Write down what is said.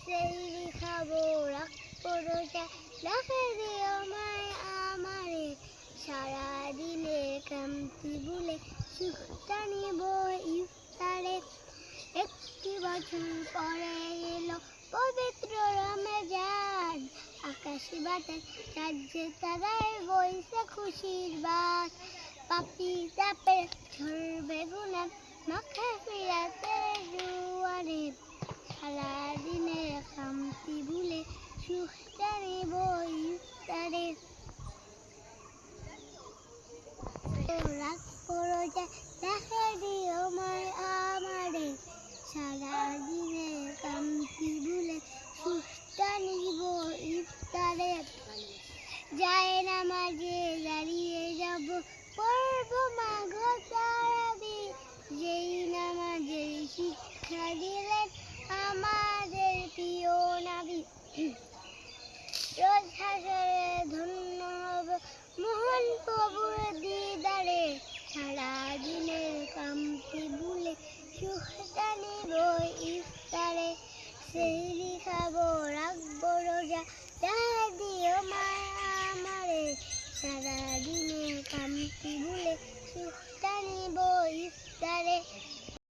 সেই খাবো রাখবো রোজা দেখে দিও আমায় আমারে সারাদিনে ক্লান্তি ভুলে সুখটা নিব ইফতারে একটি বছর পরে এলো পবিত্র রমজান আকাশে বাতাস রাজ্যে তারায় বইছে খুশির বাস পাপি তাপে ঝরবে গুনাহ মাখে ফিরাতে দুয়ারে সারাদিনে ক্লান্তি ভুলে সুখটা নিব ইফতারে রাখবো রোজা দেখে দিও আমায় আমারে সারাদিনে ক্লান্তি ভুলে সুখটা নিব ইফতারে যায় নামাজে দাঁড়িয়ে যাব পড়বো মাগো তারাবি যেই নামাজের শিক্ষা দিলেন আমাদের প্রিয় নবী রোজ হাসরে ধন্য হব মোহন প্রভুর দিদারে সারাদিনের ক্লান্তি ভুলে সুখটা নিব ইফতারে সেহরি খাবো রাখবো রোজা